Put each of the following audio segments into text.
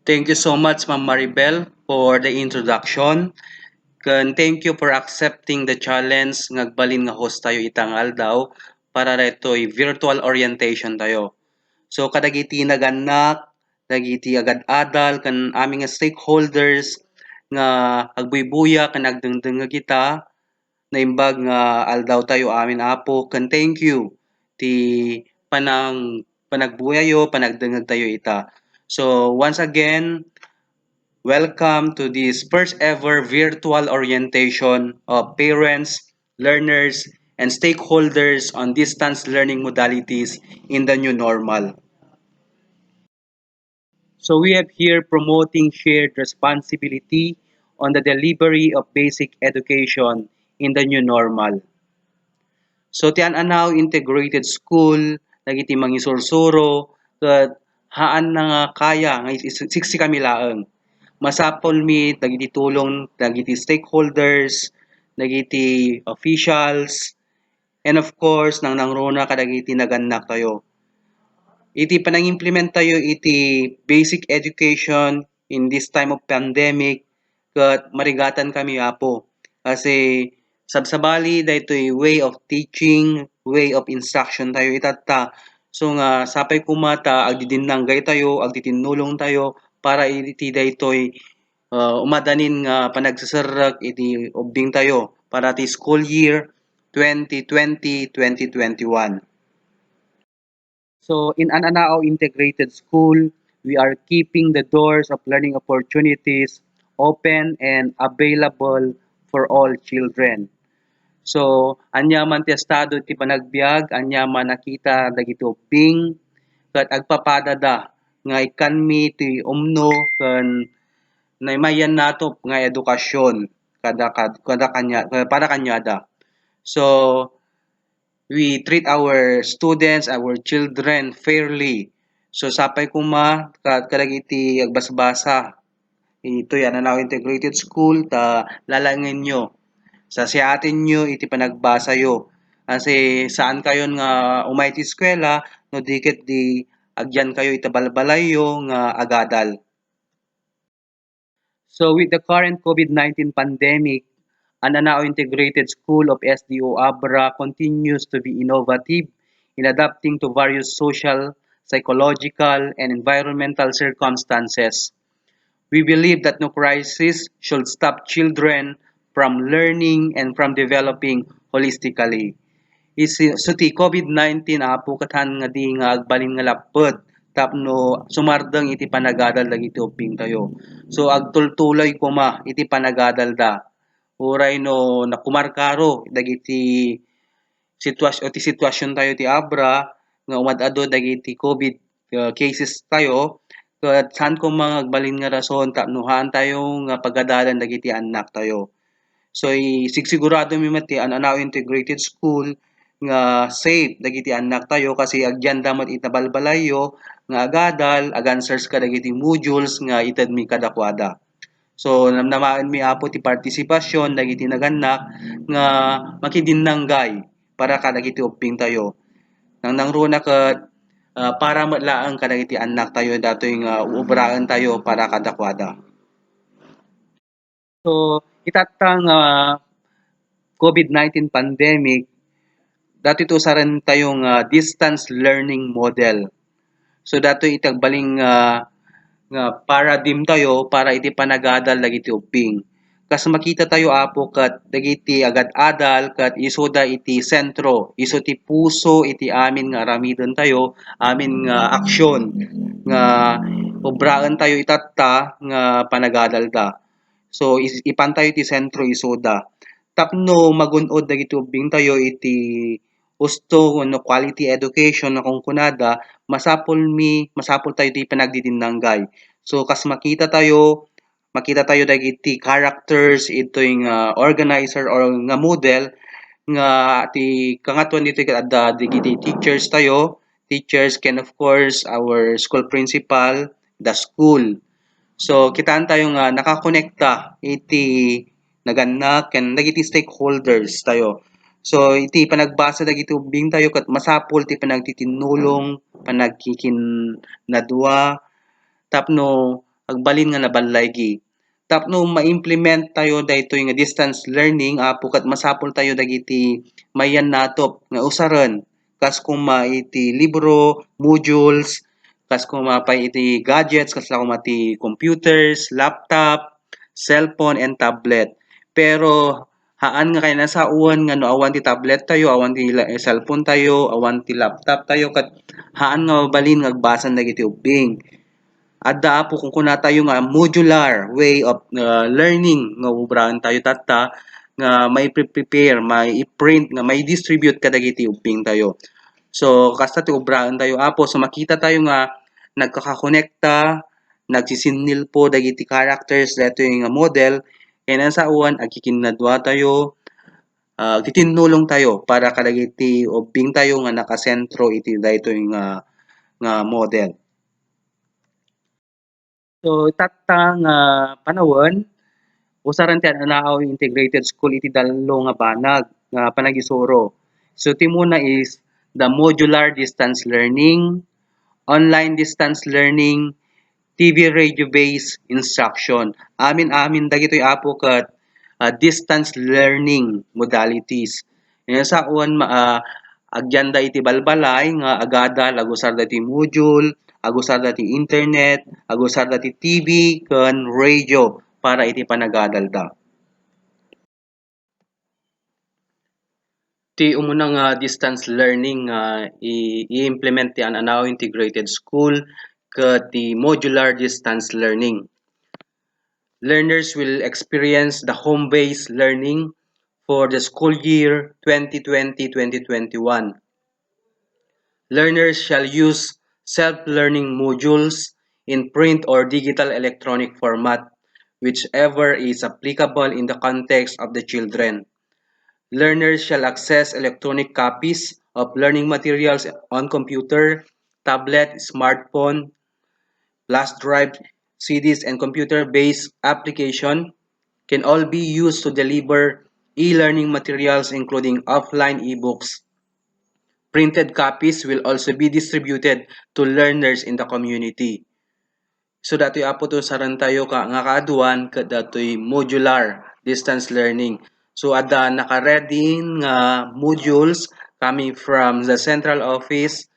Thank you so much, Ma'am Maribel, for the introduction. Thank you for accepting the challenge ngagbalin nga host tayo itang aldaw para reto'y virtual orientation tayo. So kadagiti naganak, dagiti agad adal kan aming nga stakeholders nga agbuybuya kan nagdengdeng nga kita naimbag nga aldaw tayo amin apo thank you ti panagbuyayo panagdengeg tayo ita. So once again, welcome to this first ever virtual orientation of parents, learners, and stakeholders on distance learning modalities in the new normal. So we have here promoting shared responsibility on the delivery of basic education in the new normal. So tiyan anaw integrated school, dagiti mangisursuro, ket haan na nga kaya nga siksi kami laeng. Masapol mi dagiti tulong dagiti stakeholders, dagiti officials, and of course nang nangruna kadagiti naganak tayo. Iti panang-implement tayo iti basic education in this time of pandemic ket marigatan kami apo. Kasi sabsabali daytoy way of teaching, way of instruction tayo itatta. So nga sapay kumata agdidinanggay tayo, agtitinulong tayo para iti daytoy umadanin nga panagsasarak iti ubing tayo para ti school year 2020-2021. So in Ananao Integrated School, we are keeping the doors of learning opportunities open and available for all children. So anya man ti estado ti panagbiag, anya man nakita dagiti ubing ket agpapadada nga ikanmi ti umno ken naimayan nato nga edukasyon kada kanya para kanyada. So we treat our students, our children fairly. So sapay kuma kadagiti agbasbasa. Ito yan na integrated school ta lalangin nyo. Sa siatin nyo iti panagbasa yo. Kasi saan kayo nga umay ti eskwela no dikit di agyan kayo itabalbalay yo nga agadal. So with the current COVID-19 pandemic, Ananao Integrated School of SDO Abra continues to be innovative in adapting to various social, psychological, and environmental circumstances. We believe that no crisis should stop children from learning and from developing holistically. Suti COVID-19 apo katan nga di nga agbalin nga lapet tapno sumardeng iti panagadal dagiti uping tayo. So agtultuloy kuma iti panagadal da. Uray no nakumarkaro dagiti sitwasyon tayo ti abra nga umadado dagiti COVID cases tayo ket saan ko mga agbalin nga rason tapnuhan tayo nga pagadalan dagiti anak tayo. So sigsigurado mi mati an Anao Integrated School nga safe dagiti anak tayo kasi agyan damat itabalbalayo nga agadal aganswers ka dagiti modules nga ited mi kadakwada. So namnamaan mi apo ti partisipasyon dagiti naganak nga makidinanggay para kadagiti upping tayo. Nang nangruna ket para matlaang kadagiti anak tayo datoy nga ubraan tayo para kadakwada. So itatang COVID-19 pandemic dati to saran tayong distance learning model. So dato itagbaling nga paradigm tayo para iti panagadal dagiti upping. Kas makita tayo apo kat dagiti agad-adal kat isoda iti sentro, iso ti puso iti amin nga aramiden tayo, amin nga aksyon nga obraan tayo itatta nga panagadal da. So ipan tayo iti sentro isoda. Tapno magunod dagiti ubing tayo iti gusto no quality education na kung kunada masapol tayo di panagdidinanggay. So kas makita tayo dagiti characters ito yung organizer or nga model nga ti kangatuan dito kada dagiti teachers can of course our school principal, the school. So kitaan tayo nga nakakonekta iti naganak ken dagiti stakeholders tayo. So iti panagbasa dagiti ubing tayo ket masapol ti panagtitinulong, panagkikinadwa tapno agbalin nga nabalay gi. Tapno ma-implement tayo daytoy nga distance learning apo kat masapol tayo dagiti mayan natop nga usaran kas kuma iti libro, modules, kas kuma pa iti gadgets kas kuma iti computers, laptop, cellphone and tablet. Pero haan nga kay nasa uwan nga no awan ti tablet tayo, awan ti cellphone tayo, awan ti laptop tayo kat haan nga mabalin nga agbasan dagiti ubing. Adda po kung kuna tayo nga modular way of learning nga ubrahan tayo tatta nga may prepare, may i-print nga may distribute kadagiti ubing tayo. So kasta ti ubrahan tayo apo so makita tayo nga nagkakakonekta, nagsisinil po dagiti characters dato nga model kaya sa uwan agkikinadwa tayo titinulong tayo para kadagiti ubing tayo nga nakasentro iti dayto nga model. So tatta nga panahon usaran ti anaaw integrated school iti dallo nga banag nga panagisuro. So ti muna is the modular distance learning, online distance learning, TV radio based instruction. Amin dagitoy apo ket distance learning modalities. Yan sa uwan agyanda iti balbalay nga agada agusar dati module, agusar dati internet, agusar dati TV ken radio para iti panagadalda. Ti umuna nga distance learning nga i-implement ti ananaw integrated school ket ti modular distance learning. Learners will experience the home-based learning for the school year 2020-2021. Learners shall use self-learning modules in print or digital electronic format, whichever is applicable in the context of the children. Learners shall access electronic copies of learning materials on computer, tablet, smartphone, flash drive, CDs, and computer-based application can all be used to deliver e-learning materials including offline ebooks. Printed copies will also be distributed to learners in the community. So datoy apo to saran tayo ka nga kaaduan ket datoy modular distance learning. So ada naka-ready nga modules coming from the central office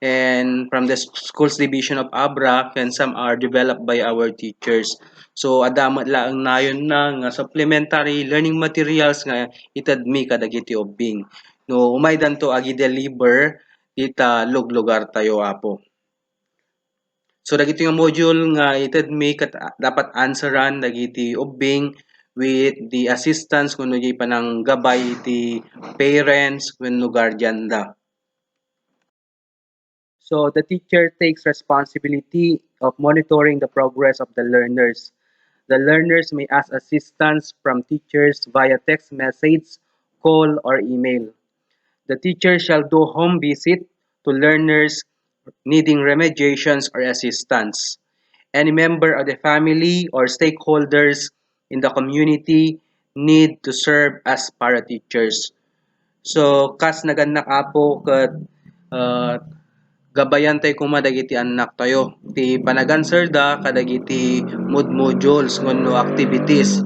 and from the schools division of Abra and some are developed by our teachers. So adamat laang nayon na nga supplementary learning materials nga itadmi kadagiti ubing. No umay danto agi deliver ita luglugar tayo apo. So dagiti nga module nga itadmi kat dapat answeran dagiti ubing with the assistance kuno di panang gabay iti parents wenno guardian da. So the teacher takes responsibility of monitoring the progress of the learners. The learners may ask assistance from teachers via text message, call, or email. The teacher shall do home visit to learners needing remediations or assistance. Any member of the family or stakeholders in the community need to serve as para-teachers. So, kas naganak apo kat gabayan tayo kuma dagiti anak tayo. Ti panaganser da kadagiti modules ngono activities.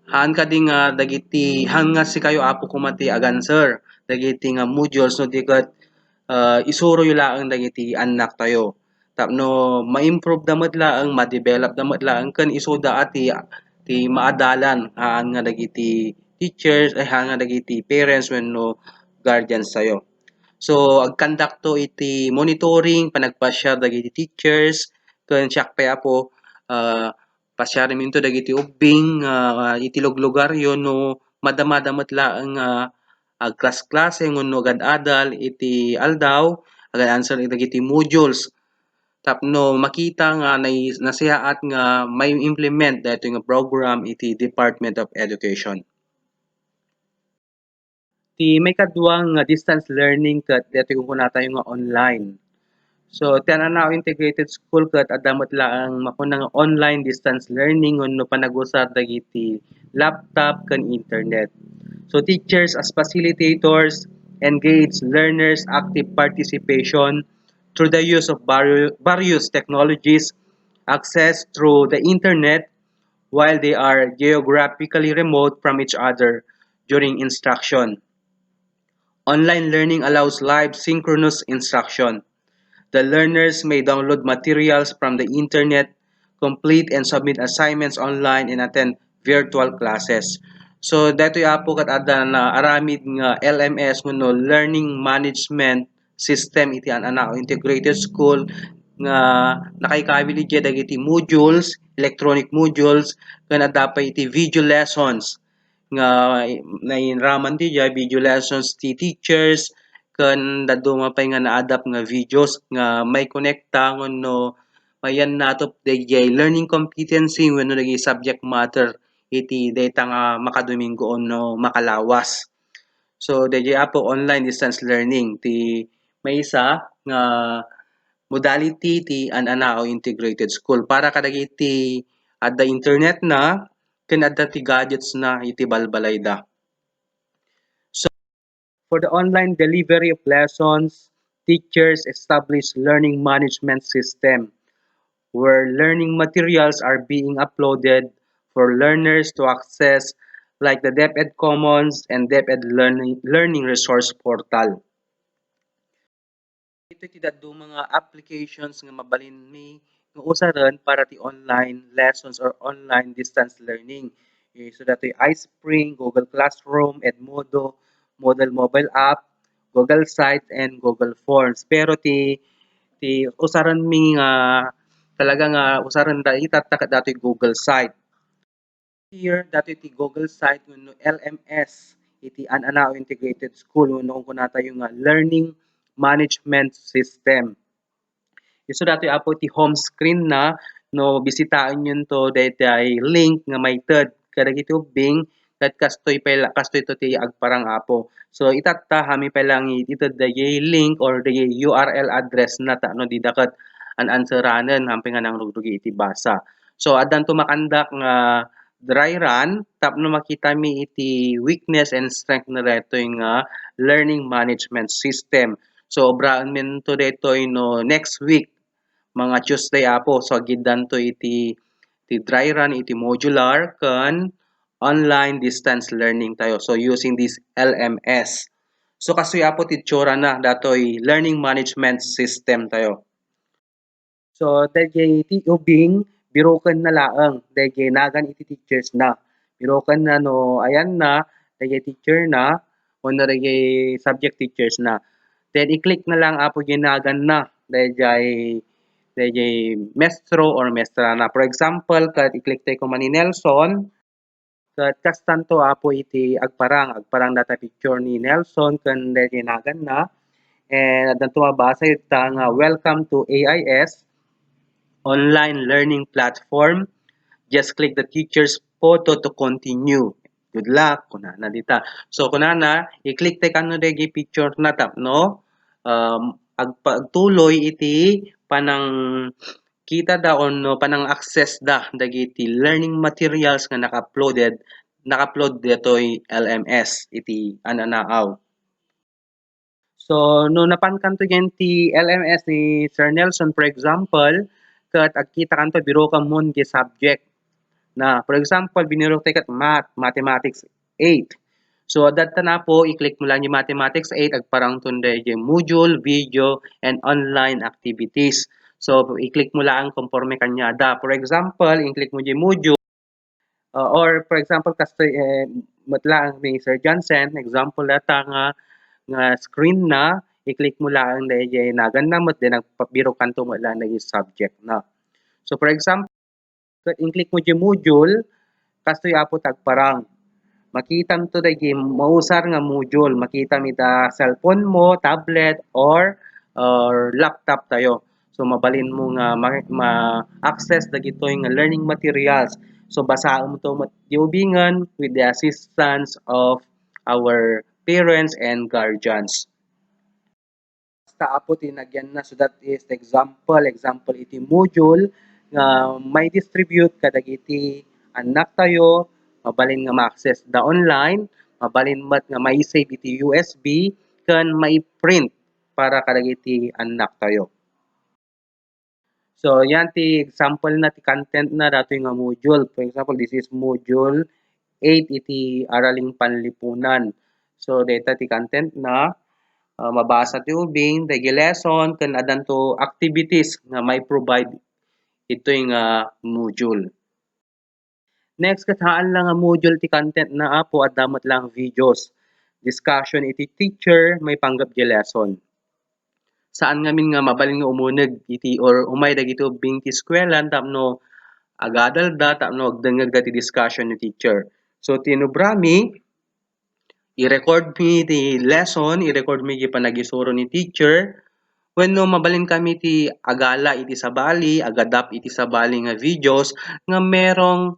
Haan ka di nga dagiti han nga si kayo apo kumati aganser dagiti nga modules no di kat isuro yu laang dagiti anak tayo. Tapno ma-improve damat laang, ma-develop damat laang ken isoda ati ti maadalan haan nga dagiti teachers ay haan nga dagiti parents wenno guardians tayo. So ag-conduct to iti monitoring panagpa-share dagiti teachers ken siak pa apo pasyari minto dagiti ubing iti luglugaryo no madama-damat laang class-klase ngono gad-adal iti aldaw agad answer dagiti modules tapno makita nga nasiyaat nga may implement daytoy nga program iti Department of Education. Ti may kadwa nga distance learning ket daytoy kuna tayo nga online. So ti ananaw integrated school ket addamat laang makuna nga online distance learning wenno panagusar dagiti laptop ken internet. So teachers as facilitators engage learners active participation through the use of various technologies access through the internet while they are geographically remote from each other during instruction. Online learning allows live synchronous instruction. The learners may download materials from the internet, complete and submit assignments online, and attend virtual classes. So dato apo kat ada na aramid nga LMS no learning management system iti an ana integrated school nga nakaikabili dya dagiti modules, electronic modules, kana dapat iti video lessons nga nainraman ti dya video lessons ti teachers ken dadto mapay nga na-adapt nga videos nga may konekta no mayan natop dayjay learning competency wenno dagiti subject matter iti data nga makadomingo no makalawas. So dayjay apo online distance learning ti may isa nga modality ti an-anao integrated school para kadagiti adda internet na ken adda ti gadgets na iti balbalay da. So for the online delivery of lessons, teachers establish learning management system where learning materials are being uploaded for learners to access like the DepEd Commons and DepEd Learning Resource Portal. Ito ti dadto mga applications nga mabalin mi nga usaran para ti online lessons or online distance learning. So datoy iSpring, Google Classroom, Edmodo, Moodle mobile app, Google Sites, and Google Forms. Pero ti usaran mi nga talaga nga usaran da itatak datoy Google Site. Here datoy ti Google Site wenno LMS iti an-anao integrated school wenno kung kunata yung learning management system. So dati apo ti home screen na no bisitaan yun to daytay link nga may ted kadagiti ubing ket kastoy to ti agparang apo. So itatta hami pa lang ited dayay link or dayay URL address na ta no didaket an answeranen hampi nga nang rugrugi iti basa. So addan to makandak nga dry run tapno makita mi iti weakness and strength na daytoy nga learning management system. So obraan men to daytoy no next week mga Tuesday apo so agiddan to iti dry run iti modular kan online distance learning tayo. So using this LMS. So kasoy apo ti tsura na datoy learning management system tayo. So dagay ti ubing biroken na laeng dagay nagan iti teachers na. Biroken na no ayan na dagay teacher na wenno dagay subject teachers na. Then i-click na lang apo ginagan na dayjay mestro or mestra na. For example, kat i-click tayo ko man ni Nelson, kat kastanto apo iti agparang data picture ni Nelson kan dayjay nagan na. And adan tumabasa ita nga welcome to AIS online learning platform. Just click the teacher's photo to continue. Good luck kunana dita. So kunana i-click tayo kano dayjay picture na tapno agpagtuloy iti panang kita daon no panang access da dagiti learning materials nga naka-upload ditoy LMS iti ananaaw. So no napankan to gen ti LMS ni Sir Nelson for example kat agkita kanto biro ka mon ti subject na for example biniro tayo kat mathematics 8. So data na po i-click mo lang yung mathematics 8 agparang tunday yung module, video, and online activities. So i-click mo lang conforme kanyada. For example, i-click mo yung module or for example kasi matlaan ni Sir Johnson, example data nga screen na i-click mo lang dahil nagan na mo din nagpabiro kanto mo lang na yung subject na. So for example, i-click mo yung module kastoy apo tagparang makita mo to dagi mausar nga module makita mi da cellphone mo tablet or laptop tayo so mabalin mo nga ma-access dagitoy nga learning materials so basaon mo to diubingan with the assistance of our parents and guardians. Basta apo tinagyan na so that is the example iti module nga may distribute kadagiti anak tayo mabalin nga ma-access da online mabalin mat nga mai-save iti USB ken mai-print para kadagiti anak tayo. So yan ti example na ti content na dato nga module. For example, this is module 8 iti araling panlipunan. So data ti content na mabasa ti ubing dagi lesson ken adanto activities nga may provide ito yung module. Next kataan lang nga module ti content na apo at damot lang videos. Discussion iti teacher may panggap di lesson. Saan ngamin nga mabalin nga umuneg iti or umay dagiti ubing ti eskwelahan tapno agadal da tapno agdengeg da ti discussion ni teacher. So tinubrami i-record mi ti lesson, i-record mi ti panagisuro ni teacher. Wenno mabalin kami ti agala iti sabali, agadap iti sabali nga videos nga merong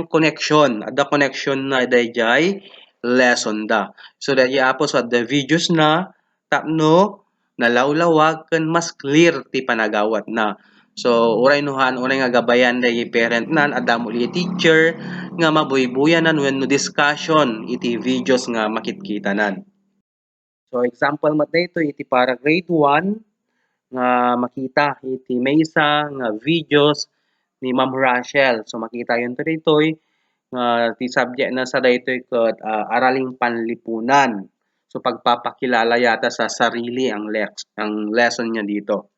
connection. Ada connection na dayjay lesson da. So dayjay apos at the videos na tapno nalawlawag ken mas clear ti panagawat na. So uray nuhan uray nga gabayan dayjay parent nan adamo li teacher nga mabuybuyanan wenno discussion iti videos nga makitkitanan. So example mat dayto iti para grade 1 nga makita iti maysa nga videos ni Ma'am Rachel. So makita yun to daytoy nga ti subject na sa daytoy ket araling panlipunan. So pagpapakilala yata sa sarili ang lesson niya dito.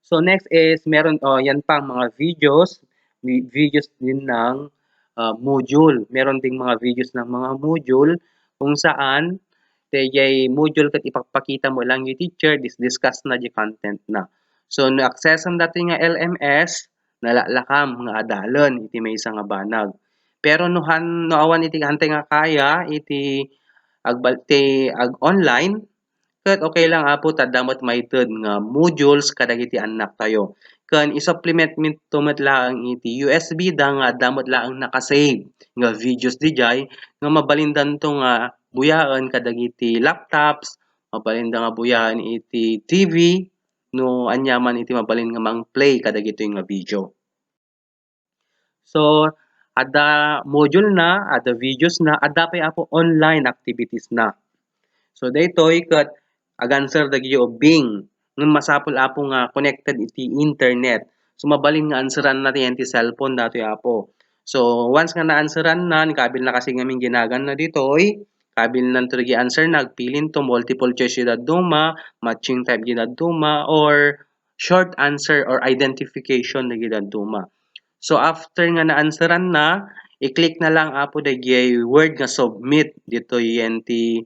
So next is meron yan pang mga videos din ng module. Meron ding mga videos ng mga module kung saan dayjay module ket ipakita mo lang yung teacher discuss na di content na. So no access ang dati nga LMS nalalakam nga adalon iti maysa nga banag. Pero no awan iti hantay nga kaya iti ag online ket okay lang apo ta damot maited nga modules kadagiti anak tayo. Ken i-supplement to met laang iti USB da nga damot laang nakasave nga videos dijay nga mabalindan to nga buyaan kadagiti laptops, mabalinda nga buyaan iti TV no anyaman iti mabalin nga mang-play kadagito nga video. So ada module na, ada videos na, ada pay apo online activities na. So daytoy ket aganswer dagiti ubing ngem masapul apo nga connected iti internet. So mabalin nga answeran natin ti cellphone datoy apo. So once nga na-answeran na kabil na kasi ngamin ginagan na ditoy kabil nan to answer nagpilin to multiple choice yun duma, matching type yun duma, or short answer or identification na yun duma. So after nga na-answeran na, i-click na lang apo dagiti word nga submit dito yan ti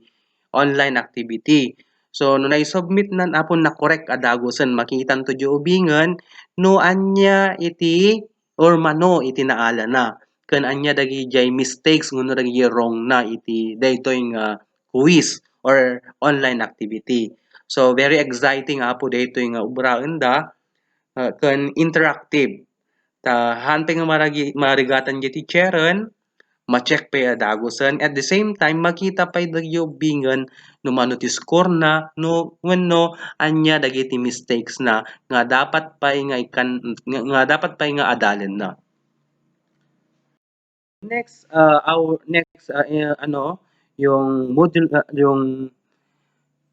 online activity. So no na-submit nan apon na correct adagosen makitan to di ubingan no anya iti or mano iti naala na ken anya dagiti mistakes ngono dagiti wrong na iti daytoy nga quiz or online activity. So very exciting apo daytoy nga ubraen da ken interactive. Ta hanteng nga marigatan iti teacheron ma-check pa dagosen at the same time makita pa dagiti ubingan no mano ti score na no wenno anya dagiti mistakes na nga dapat pa nga adalen na. Next our next yung module yung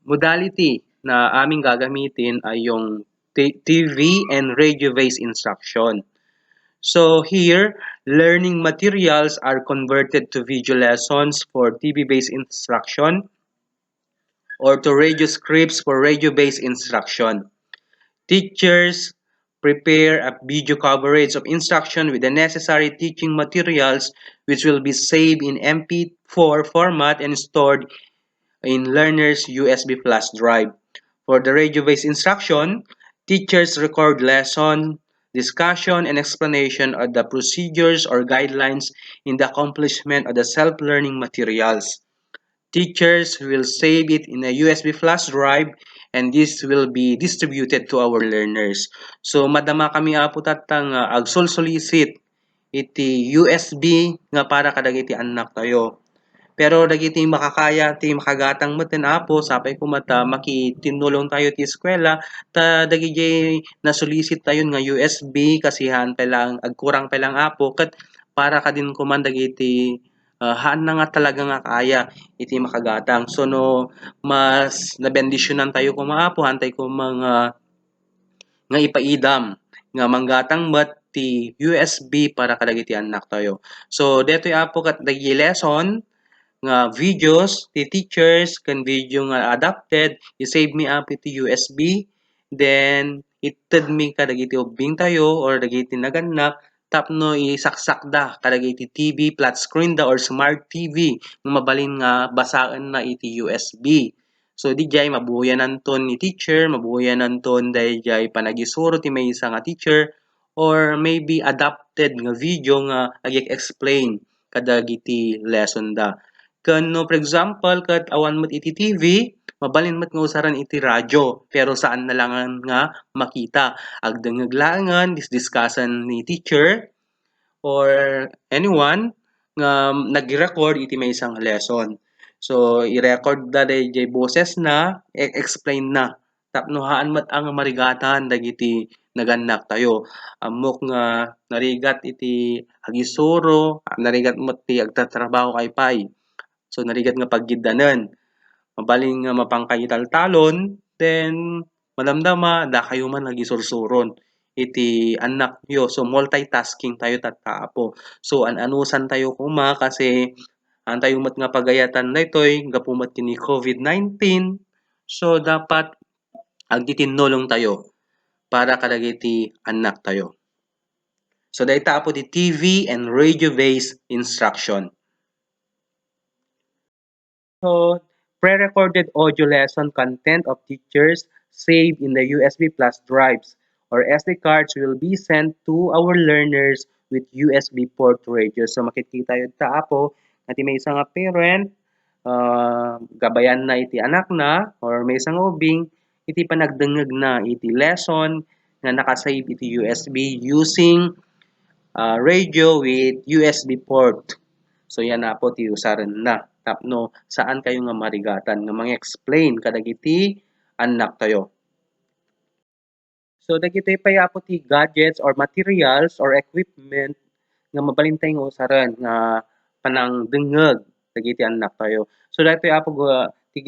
modality na aming gagamitin ay yung TV and radio based instruction. So here, learning materials are converted to video lessons for TV-based instruction or to radio scripts for radio-based instruction. Teachers prepare a video coverage of instruction with the necessary teaching materials which will be saved in MP4 format and stored in learner's USB flash drive. For the radio-based instruction, teachers record lesson, discussion, and explanation of the procedures or guidelines in the accomplishment of the self-learning materials. Teachers will save it in a USB flash drive and this will be distributed to our learners. So madama kami apo tatang agsolsolicit iti USB nga para kadagiti anak tayo. Pero dagiti makakaya ti makagatang meten apo sapay ko mata makitinulong tayo ti eskwela ta dagiti nasulisit tayon nga USB kasihan pa lang agkurang pa lang apo ket para kadin kuman dagiti haan na nga talaga nga kaya iti makagatang. So no mas nabendisyonan tayo kumaapo hantay ko mga nga ipaidam nga manggatang met ti USB para kadagiti anak tayo. So detoy apo kat dagi lesson nga videos ti teachers ken video nga adapted i-save mi up iti USB then ited mi kadagiti ubing tayo or dagiti naganak tapno isaksak da kadagiti TV flat screen da or smart TV nga mabalin nga basaan na iti USB. So dijay mabuyanan ni teacher, mabuyanan dayjay panagisuro ti maysa nga teacher or maybe adapted nga video nga agi-explain kadagiti lesson da. Ken no for example ket awan met iti TV, mabalin met nga usaran iti radyo pero saan na langan nga makita. Agdengeg laengan discussion ni teacher or anyone nga nag-record iti maysa nga lesson. So i-record da dayjay boses na, explain na. Tapno haan met ang marigatan dagiti naganak tayo. Ammok nga narigat iti agisuro, narigat met ti agtatrabaho kay pay. So narigat nga paggiddanen. Mabalin nga mapangkayitaltalon, then madamdama da kayo man nagisursuron iti anak yo. So multitasking tayo tattaapo. So an-anusan tayo kuma kasi tayo met nga pagayatan daytoy gapu met ni COVID-19. So dapat agtitinulong tayo para kadagiti anak tayo. So dayta apo ti TV and radio based instruction. So, pre-recorded audio lesson content of teachers saved in the USB plus drives or SD cards will be sent to our learners with USB port radio. So, makikita yun ta apo, at may isang parent, gabayan na iti anak na, or may isang ubing, iti panagdengeg na iti lesson na nakasave iti USB using radio with USB port. So yan na po ti usaran na tapno saan kayo nga marigatan nga mga-explain kadagiti anak tayo. So dagiti payapo ti gadgets or materials or equipment nga mabalintay nga usaran nga panangdengeg dagiti anak tayo. So daytoy apo ti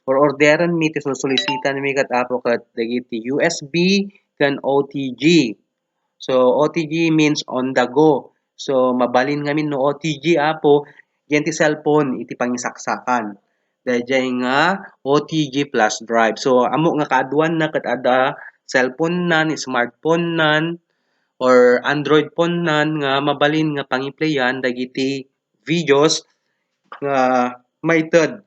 or orderan mi ti susulisitan mi kat apo kat dagiti USB ken OTG. So OTG means on the go. So mabalin ngamin no OTG apo yan ti cellphone iti pangisaksakan. Dayjay nga OTG plus drive. So amo nga kaaduan na ket ada cellphone nan, smartphone nan or Android phone nan nga mabalin nga pangiplayan dagiti videos nga maited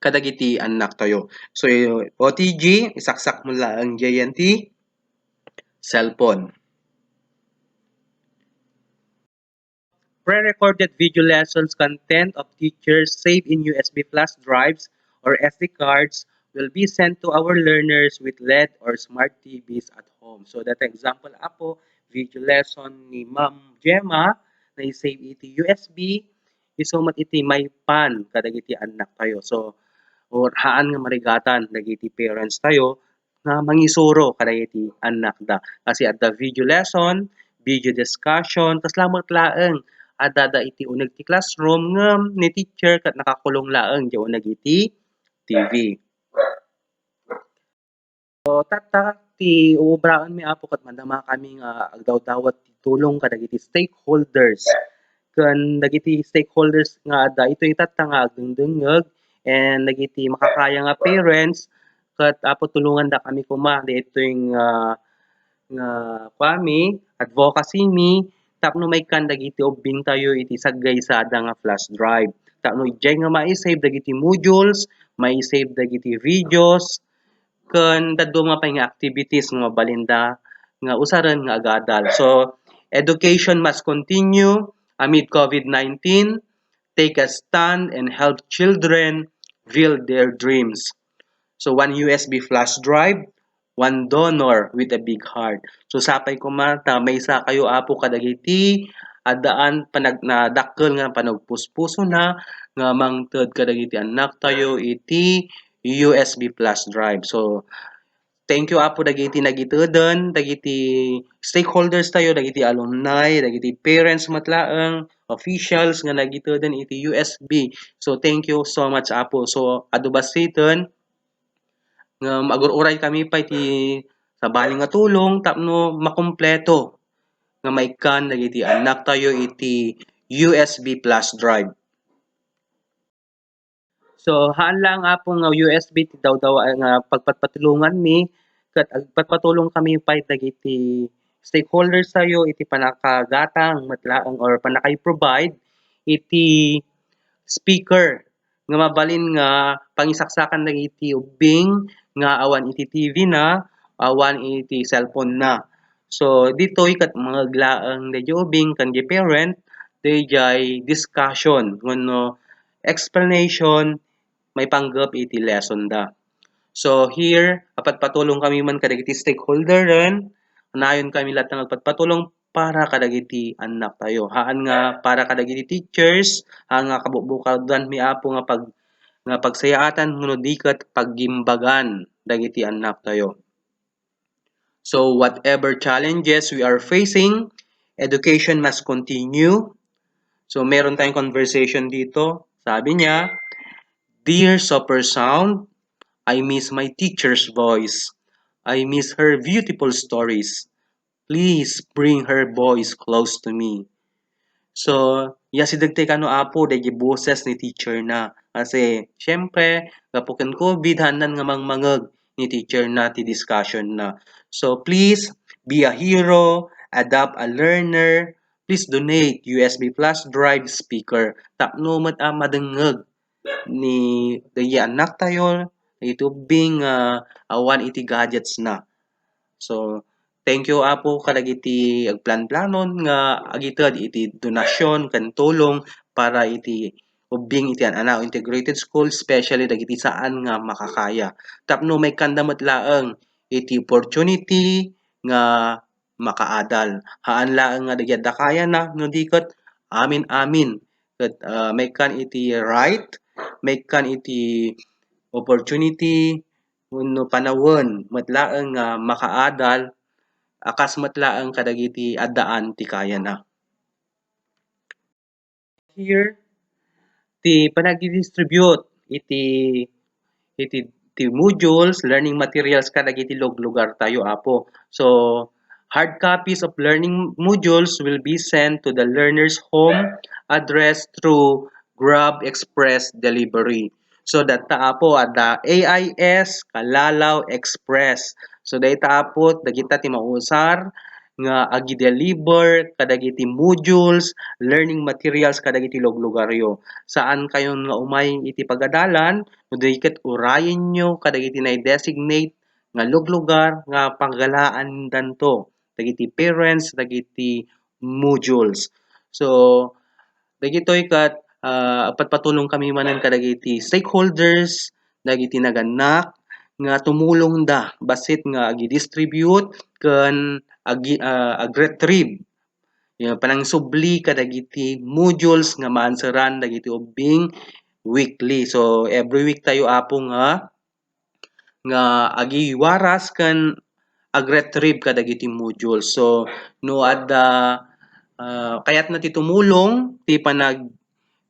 kadagiti anak tayo. So OTG isaksak mo lang JNT cellphone. Pre-recorded video lessons content of teachers saved in USB flash drives or SD cards will be sent to our learners with LED or smart TVs at home. So that example apo, video lesson ni Ma'am Gemma na i-save iti USB, isumat iti may pan kadagiti anak tayo. So or haan nga marigatan dagiti parents tayo nga mangisuro kadagiti anak da. Kasi at the video lesson, video discussion, tas lamang laeng adada iti uneg ti classroom ngem ni teacher ket nakakulong laeng di uneg iti TV. So tatta ti uubraen mi apo ket mandama kami nga agdawdawat ti tulong kadagiti stakeholders ken dagiti stakeholders nga adda itoy tatta nga agdengdengeg and dagiti makakaya nga parents ket apo tulungan da kami kuma ditoy nga kwami advocacy mi tapno may kan dagiti ubing tayo iti saggaysada nga flash drive. Tapno ijay nga mai-save dagiti modules, mai-save dagiti videos, ken dadto nga pay nga activities nga mabalinda nga usaran nga agadal. So, education must continue amid COVID-19. Take a stand and help children build their dreams. So, one USB flash drive, one donor with a big heart. So sapay ko mata may sa kayo apo kadagiti adaan panag na dakkel nga panagpuspuso na nga mangted kadagiti anak tayo iti USB flash drive. So thank you apo dagiti nagiteden dagiti stakeholders tayo dagiti alumni dagiti parents matlaeng officials nga nagiteden iti USB. So thank you so much apo. So adubasiton nga magururay kami pa iti Sa bali nga tulong tapno makumpleto nga maikan dagiti anak tayo iti USB flash drive. So haan lang apong nga USB ti daw nga pagpatulungan mi ket agpatpatulong kami pay dagiti stakeholders tayo iti panakagatang matlaang or panakay-provide iti speaker nga mabalin nga pangisaksakan dagiti ubing nga awan iti TV na, awan iti cellphone na. So ditoy ket maglaeng dayjay ubing ken di parent dayjay discussion wenno explanation may panggap iti lesson da. So here, patulong kami man kadagiti stakeholder ren, nayon kami lahat ng agpatpatulong para kadagiti anak tayo. Haan nga para kadagiti teachers, haan nga kabubukadan mi apo nga pagsayaatan nguno diket paggimbagan dagiti anak tayo. So whatever challenges we are facing, education must continue. So meron tayong conversation dito. Sabi niya, "Dear Super Sound, I miss my teacher's voice. I miss her beautiful stories. Please bring her voice close to me." So, yasidagtay kano apo dayjay boses ni teacher na. Kasi, syempre, kapuken COVID, hanan nga mangmangag ni teacher na ti discussion na. So, please, be a hero, adopt a learner, please donate USB flash drive speaker. Tapno madengeg ni dayjay anak tayo, itubing awan iti gadgets na. So, thank you apo kadagiti agplan-planon nga agited iti donasyon ken tulong para iti ubing iti Anao Integrated School, especially dagiti saan nga makakaya. Tapno may kandamat laeng iti opportunity nga makaadal. Haan laeng nga dagiti kaya na no diket amin ket may kan iti right, may kan iti opportunity wenno panawon met laeng nga makaadal akas met laeng kadagiti addaan ti kaya na. Here ti panagdi-distribute iti modules, learning materials kadagiti lugar tayo apo. So hard copies of learning modules will be sent to the learner's home address through Grab Express delivery. So data apo ada AIS Kalalaw Express. So data apo dagita ti mausar nga agi-deliver kadagiti modules, learning materials kadagiti lugaryo. Saan kayo nga umay iti pagadalan, no diket urayen nyo kadagiti na-designate nga lugar nga panggalaan danto dagiti parents dagiti modules. So dagitoy kat patpatulong kami manen kadagiti stakeholders dagiti naganak nga tumulong da basit nga agi-distribute ken ag-retrieve panang subli kadagiti modules nga maansaran dagiti ubing weekly. So every week tayo apo nga agi-waras ken ag-retrieve kadagiti modules. So no adda kayat na ti tumulong ti panag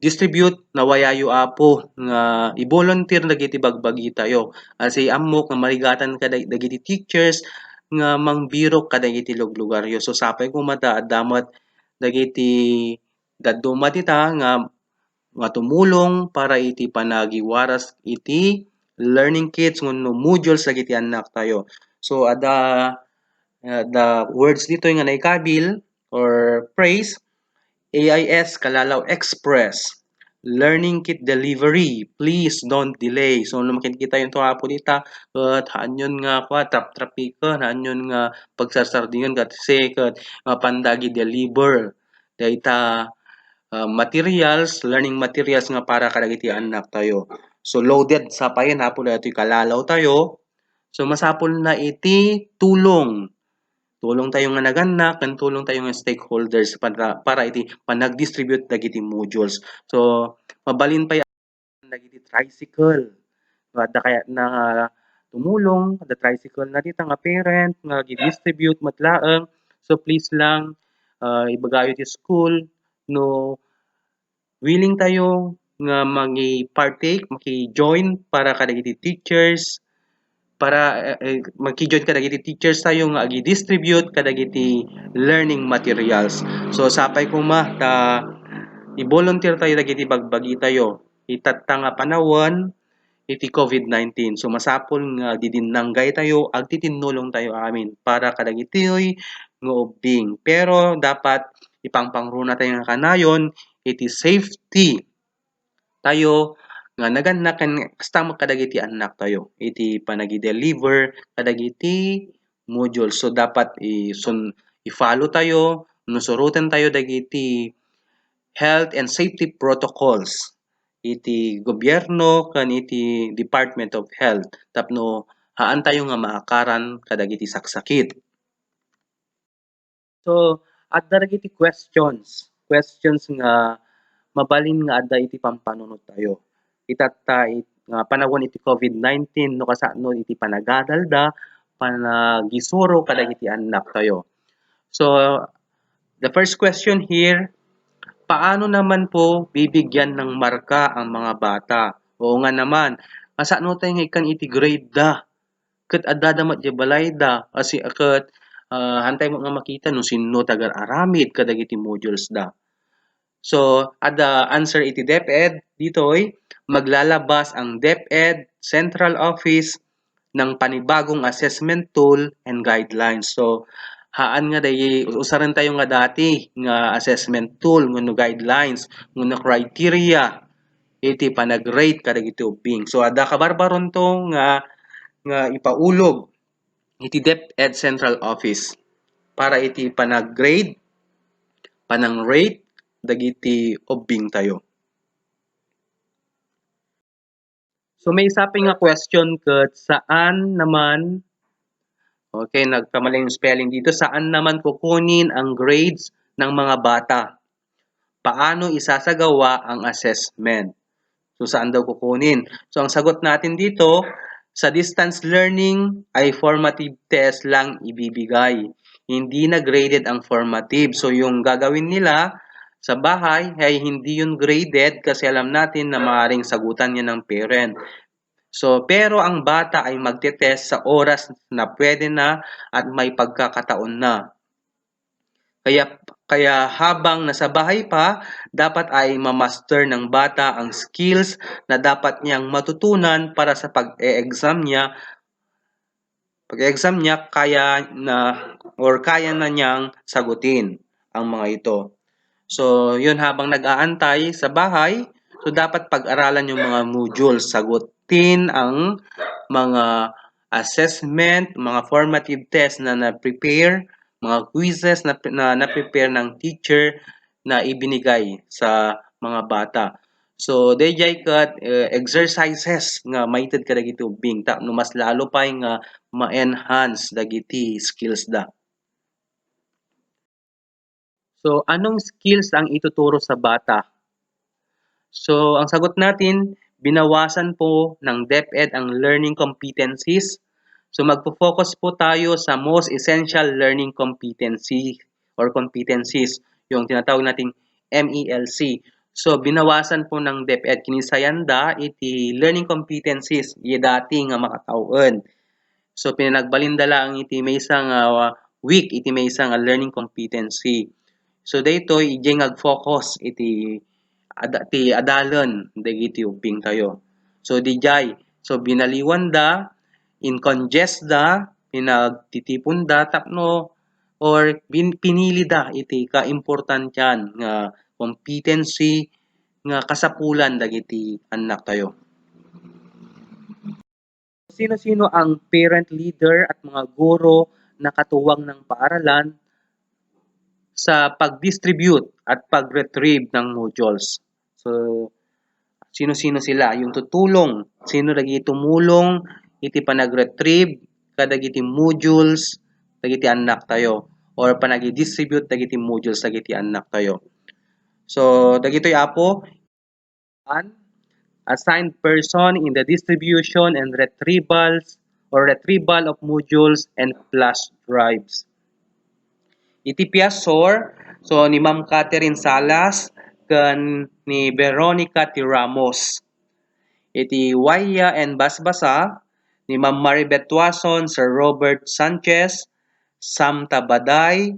distribute nawayayo apo nga i-volunteer dagiti bagbagi tayo. Asi ammok nga marigatan dagiti teachers nga mangbiro kadagiti lugaryo. So sapay ko mata damat dagiti dadduma ita nga tumulong para iti panagiwaras iti learning kits wenno modules dagiti anak tayo. So the words dito nga naikabil or praise AIS Kalalaw Express learning kit delivery, please don't delay. So makikita yung tuhapo dita ket haanyon nga trap-trapiken haanyon nga pagsasardingan kasi ket pandagi deliver dayta materials, learning materials nga para kadagiti anak tayo. So loaded sa payen hapon daytoy kalalaw tayo. So masapol na iti tulong tayo nga naganak ken tulong tayo nga stakeholders para iti panag-distribute dagiti modules. So mabalin pa dagiti tricycle. Adda kaya na tumulong the tricycle na dita nga parent nga gi-distribute matlaeng. So please lang ibagayo ti school no willing tayo nga magi-partake, maki-join para kadagiti teachers para magki-join kadagiti teachers tayo nga agi-distribute kadagiti learning materials. So sapay kuma ta i-volunteer tayo dagiti bagbagi tayo itatta nga panawon iti COVID-19. So masapol nga didinanggay tayo agti tinulong tayo amin para kadagitoy nga ubing. Pero dapat ipangpangruna tayo nga kanayon iti safety tayo nga nagannaken kasta kadagiti anak tayo iti panagi-deliver kadagiti module. So dapat i-follow tayo nusurutan tayo dagiti health and safety protocols iti gobyerno kan iti Department of Health tapno haan tayo nga maakaran kadagiti saksakit. So adda dagiti questions nga mabalin nga adda iti pampanunod tayo. Itatta nga panawon iti COVID-19 no kasano iti panagadalda panagisuro kadagiti anak tayo. So the first question here, paano naman po bibigyan ng marka ang mga bata? Oo nga naman, asano tayo nga ikan iti grade da. Ket adda damat di balay da. Asi ket hantay mo nga makita no sino taga aramid kadagiti modules da. So, ada answer iti DepEd ditoy maglalabas ang DepEd Central Office ng panibagong assessment tool and guidelines. So, haan nga day usaran tayo nga dati nga assessment tool ngono guidelines ngono criteria iti panag-rate kadagiti ubing. So, ada kabarbaron to nga ipaulog iti DepEd Central Office para iti panag-grade panang-rate dagiti ubing tayo. So may saping nga question ket saan naman okay, nagkamali yung spelling dito. Saan naman kukunin ang grades ng mga bata? Paano isasagawa ang assessment? So saan daw kukunin? So ang sagot natin dito, sa distance learning ay formative test lang ibibigay. Hindi na graded ang formative. So yung gagawin nila sa bahay ay hindi yun graded kasi alam natin na maaaring sagutan niya ng parent. So, pero ang bata ay magte-test sa oras na pwede na at may pagkakataon na. Kaya habang nasa bahay pa, dapat ay mamaster ng bata ang skills na dapat niyang matutunan para sa pag-e-exam niya. Pag-e-exam niya kaya na niyang sagutin ang mga ito. So, yun habang nag-aantay sa bahay, so dapat pag-aralan yung mga modules, sagutin ang mga assessment, mga formative test na na-prepare, mga quizzes na na-prepare ng teacher na ibinigay sa mga bata. So, dayjay kat exercises nga maited ka dagiti ubing no mas lalo pa nga ma-enhance dagiti skills da. So, anong skills ang ituturo sa bata? So, ang sagot natin, binawasan po ng DepEd ang learning competencies. So, magpo-focus po tayo sa most essential learning competency or competencies, yung tinatawag nating MELC. So, binawasan po ng DepEd kinisayanda iti learning competencies yi dati nga makataon. So, pinagbalindala ang iti may isang week, iti may isang learning competency. So daytoy ijay ngag-focus iti adalan dagiti ubing tayo. So dijay binaliwan da incongest da pinagtitipon da tapno or pinili da iti kaimportantiyan nga competency nga kasapulan dagiti anak tayo. Sino-sino ang parent leader at mga guro na katuwang ng paaralan sa pag-distribute at pag-retrieve ng modules. So, sino-sino sila? Yung tutulong, sino lagi tumulong, iti panag-retrieve, kadagiti modules, dagiti anak tayo. Or panag-distribute, dagiti modules, dagiti anak tayo. So, dagito'y apo, an assigned person in the distribution and retrievals or retrieval of modules and flash drives. Iti piasor, so ni Ma'am Catherine Salas, kan ni Veronica T. Ramos. Iti waya and basbasa, ni Ma'am Maribeth Tuason, Sir Robert Sanchez, Sam Tabaday,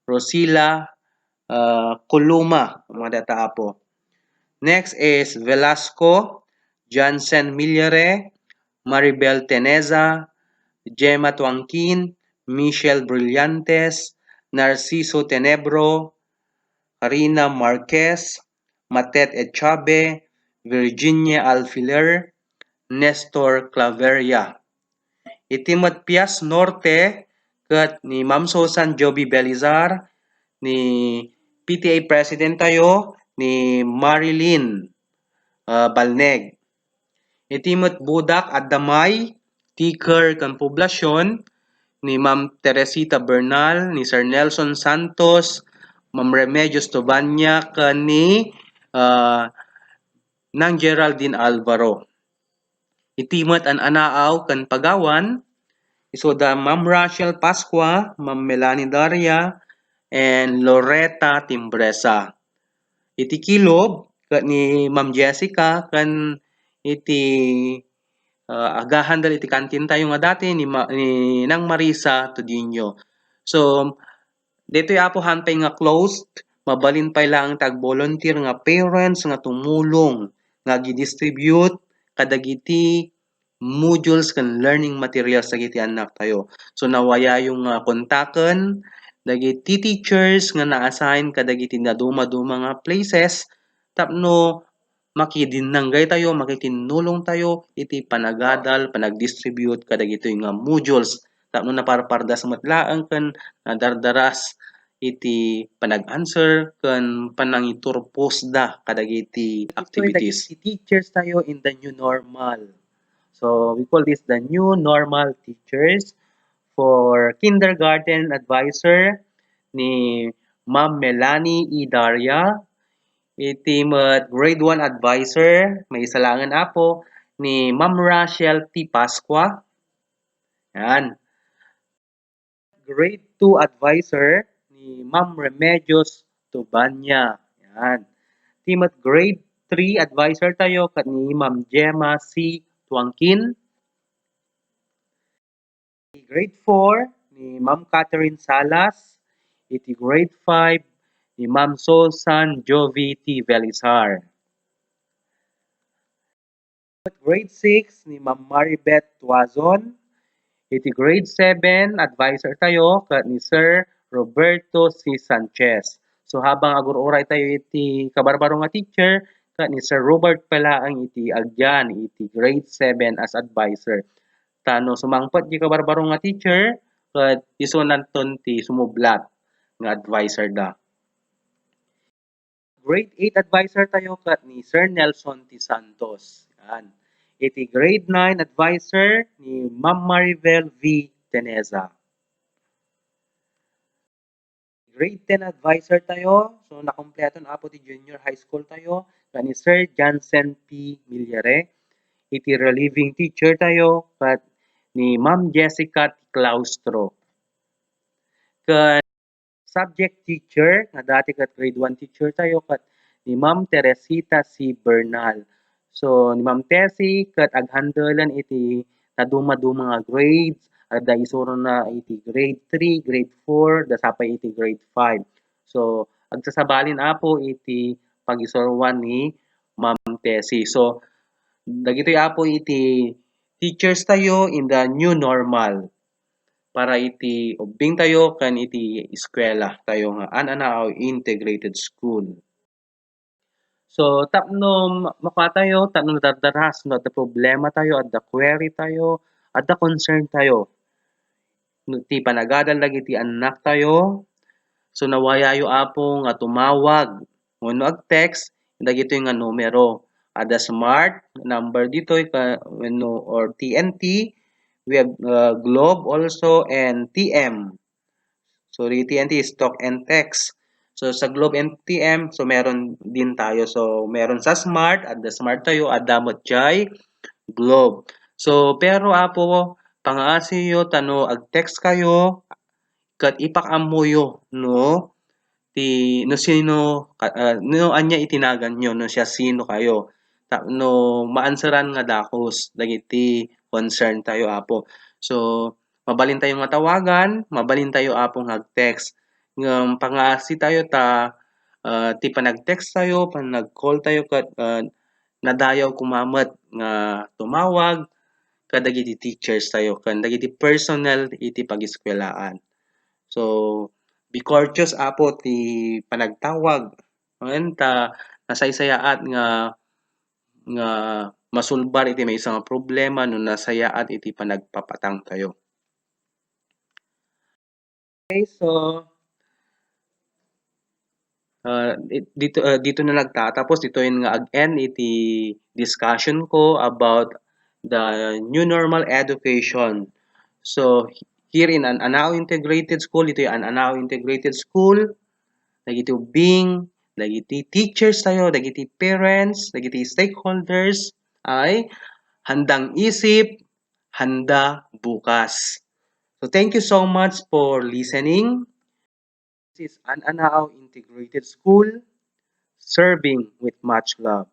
Rosila Kuluma, mga data po. Next is Velasco, Jansen Millere, Maribel Teneza, Gemma Tuangkin, Michelle Brillantes, Narciso Tenebro, Karina Marquez, Matet Echabe, Virginia Alfiler, Nestor Claveria. Itimot Pias Norte, kat ni Ma'am Susan Joby Belizar, ni PTA President tayo, ni Marilyn Balneg. Itimot Budak at Damay, Tiker kan Poblasyon, ni Ma'am Teresita Bernal, ni Sir Nelson Santos, Ma'am Remedios Tobanya, kan ni nang Geraldine Alvaro. Itimot an anaaw kan Pagawan, isoda Ma'am Rachel Pasqua, Ma'am Melanie Daria, and Loretta Timbresa. Iti Kilob, ni Ma'am Jessica, kan iti agahan dal iti kantin tayo nga dati ni Nang Marisa Tudinho. So, dito apo hantay nga closed, mabalin pa lang tag-volunteer nga parents nga tumulong nga gi-distribute kadagiti modules kan learning materials dagiti anak tayo. So nawaya yung kontaken dagiti teachers nga na-assign kadagiti naduma-duma nga places tapno makidinanggay tayo, makitinulong tayo iti panagadal, panag-distribute kadagito nga modules tapno naparpardas matlaang kan nadardaras iti panag-answer kan panangiturpos da kadagiti activities. Ito teachers tayo in the new normal. So we call this the new normal teachers. For kindergarten advisor ni Ma'am Melanie E. Daria, itimat grade 1 advisor, may isalangan apo ni Ma'am Rachel T. Pasqua. Yan. Grade 2 advisor ni Ma'am Remedios Tubanya. Yan. Timat grade 3 advisor tayo kat ni Ma'am Gemma C. Tuangkin. Grade 4 ni Ma'am Catherine Salas. Iti grade 5 ni Ma'am Susan Jovi T. Velizar. Grade 6 ni Ma'am Maribeth Tuazon. Iti grade 7 advisor tayo kat ni Sir Roberto C. Sanchez. So habang agur-uray tayo iti kabarbaro nga teacher kat ni Sir Robert pala ang iti agyan iti grade 7 as advisor. Tano sumangpot di kabarbaro nga teacher kat iso nanton ti sumublat nga advisor da. Grade 8 advisor tayo kat ni Sir Nelson T. Santos. Yan. Iti grade 9 advisor ni Ma'am Maribel V. Teneza. Grade 10 advisor tayo. So nakompleto na po ti junior high school tayo kat ni Sir Jansen P. Millere. Iti relieving teacher tayo kat ni Ma'am Jessica T. Claustro. Kat subject teacher, nga dati kat grade 1 teacher tayo kat ni Ma'am Teresita C. Bernal. So ni Ma'am Tessie kat aghandelan iti naduma-duma nga grades da isuro na iti grade 3, grade 4, da sapay iti grade 5. So agsasabalin apo iti pag-isuruan ni Ma'am Tessie. So dagitoy apo iti teachers tayo in the new normal para iti ubing tayo kan iti eskwela tayo nga ananaaw integrated school. So tapno makatayo tapno dardaras no the problema tayo at the query tayo at the concern tayo. No ti panagadal dagiti anak tayo. So nawayayo apo nga tumawag wenno ag text dagito nga numero. Ada smart number dito wenno or TNT. We have Globe also and TM. So the TNT is talk and text. So sa Globe and TM, so meron din tayo. So meron sa Smart, at the Smart tayo, at damot jay Globe. So pero apo, pangaasiyo, tano, ag-text kayo, kat ipakamuyo, no? No sino, no anya itinagan nyo, no siya sino kayo. No maansaran nga dakos, dagiti concern tayo apo. So mabalin tayo nga tawagan, mabalin tayo apong hag-text. Ngam pangasi tayo ta ti panag-text tayo, panag-call tayo kat nadayaw kumamat nga tumawag kadagiti teachers tayo kan dagiti personnel iti pag-eskwelahan. So be courteous apo ti panagtawag. Ngayon ta nasaysayaat nga masulbar iti maysa nga problema no nasayaat iti panagpapatang tayo. Okay, so dito na nagtatapos dito yun nga again iti discussion ko about the new normal education. So here in an Anao Integrated School, ito yung an Anao Integrated School, dagiti ubing, dagiti teachers tayo, dagiti parents, dagiti stakeholders ay handang isip, handa bukas. So thank you so much for listening. This is an Anao Integrated School, serving with much love.